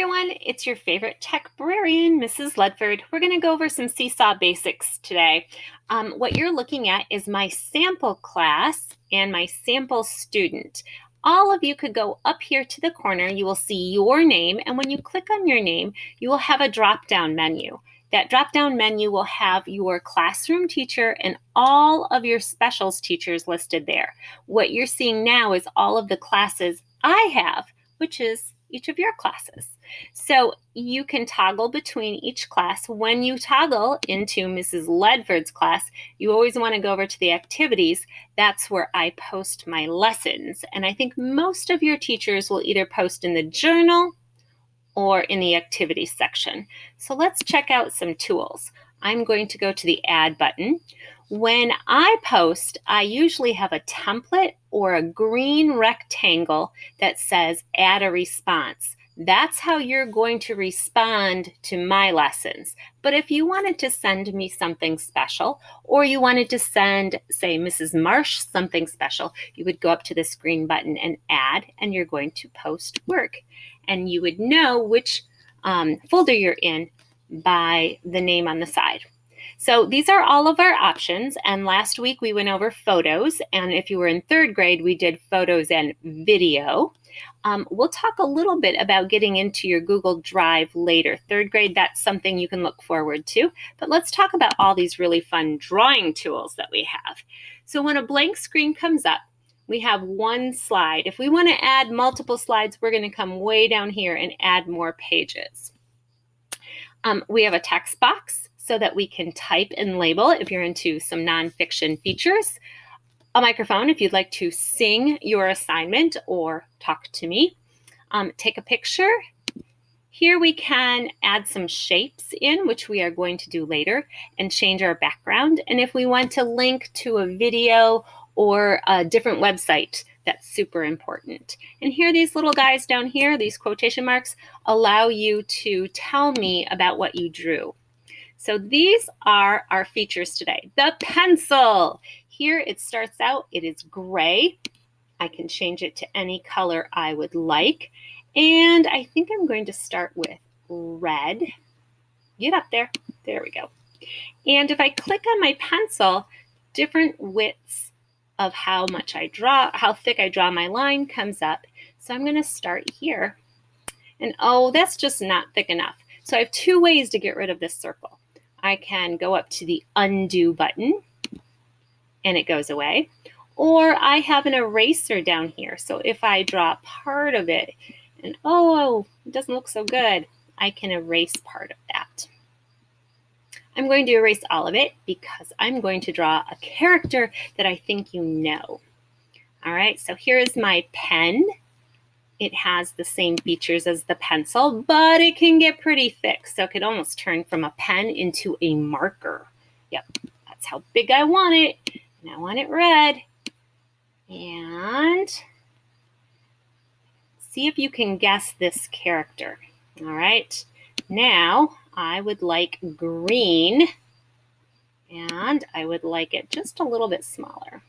everyone, it's your favorite techbrarian, Mrs. Ledford. We're going to go over some Seesaw basics today. What you're looking at is my sample class and my sample student. All of you could go up here to the corner. You will see your name, and when you click on your name, you will have a drop-down menu. That drop-down menu will have your classroom teacher and all of your specials teachers listed there. What you're seeing now is all of the classes I have, which is each of your classes. So you can toggle between each class. When you toggle into Mrs. Ledford's class, you always want to go over to the activities. That's where I post my lessons. And I think most of your teachers will either post in the journal or in the activities section. So let's check out some tools. I'm going to go to the add button. When I post, I usually have a template or a green rectangle that says add a response. That's how you're going to respond to my lessons. But if you wanted to send me something special, or you wanted to send, say, Mrs. Marsh something special, you would go up to this green button and add, and you're going to post work. And you would know which folder you're in by the name on the side. So these are all of our options, and last week we went over photos, and if you were in third grade, we did photos and video. We'll talk a little bit about getting into your Google Drive later. Third grade, that's something you can look forward to, but let's talk about all these really fun drawing tools that we have. So when a blank screen comes up, we have one slide. If we want to add multiple slides, we're going to come way down here and add more pages. We have a text box so that we can type and label if you're into some nonfiction features. A microphone if you'd like to sing your assignment or talk to me. Take a picture. Here we can add some shapes in, which we are going to do later, and change our background. And if we want to link to a video or a different website, that's super important. And here, these little guys down here, these quotation marks, allow you to tell me about what you drew. So these are our features today. The pencil. Here it starts out, it is gray. I can change it to any color I would like. And I think I'm going to start with red. Get up there. There we go. And if I click on my pencil, different widths of how much I draw, how thick I draw my line comes up. So I'm going to start here. And oh, that's just not thick enough. So I have two ways to get rid of this circle. I can go up to the undo button and it goes away. Or I have an eraser down here. So if I draw part of it and oh, it doesn't look so good, I can erase part of that. I'm going to erase all of it because I'm going to draw a character that I think you know. All right, so here is my pen. It has the same features as the pencil, but it can get pretty thick. So it could almost turn from a pen into a marker. Yep, that's how big I want it. And I want it red. And see if you can guess this character. All right, now I would like green, and I would like it just a little bit smaller.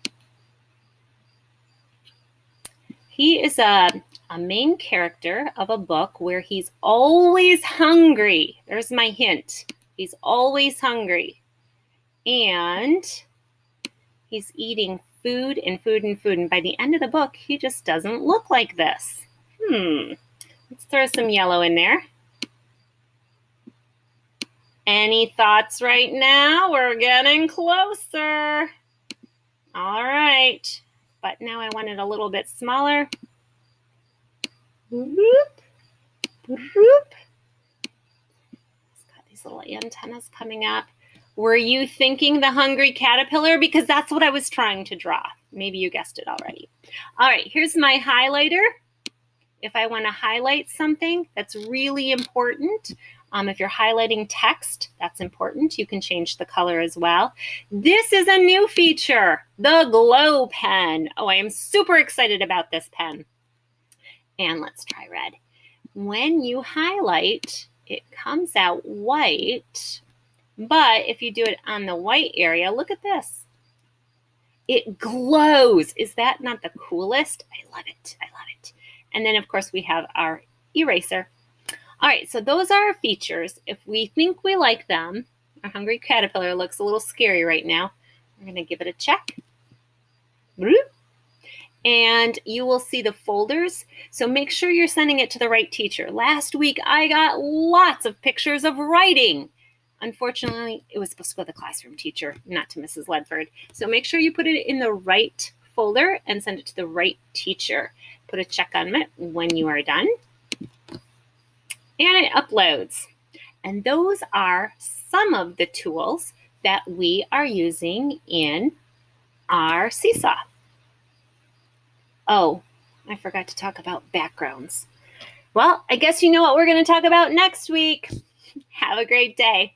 He is a main character of a book where he's always hungry. There's my hint. He's always hungry. And he's eating food and food and food. And by the end of the book, he just doesn't look like this. Let's throw some yellow in there. Any thoughts right now? We're getting closer. All right. But now I want it a little bit smaller. It's got these little antennas coming up. Were you thinking the hungry caterpillar? Because that's what I was trying to draw. Maybe you guessed it already. All right, here's my highlighter. If I want to highlight something, that's really important. If you're highlighting text, that's important. You can change the color as well. This is a new feature, the glow pen. Oh, I am super excited about this pen. And let's try red. When you highlight, it comes out white. But if you do it on the white area, look at this. It glows. Is that not the coolest? I love it. I love it. And then, of course, we have our eraser. All right, so those are our features. If we think we like them, our hungry caterpillar looks a little scary right now. We're going to give it a check. And you will see the folders. So make sure you're sending it to the right teacher. Last week, I got lots of pictures of writing. Unfortunately, it was supposed to go to the classroom teacher, not to Mrs. Ledford. So make sure you put it in the right folder and send it to the right teacher. Put a check on it when you are done. And it uploads. And those are some of the tools that we are using in our Seesaw. Oh, I forgot to talk about backgrounds. Well, I guess you know what we're going to talk about next week. Have a great day.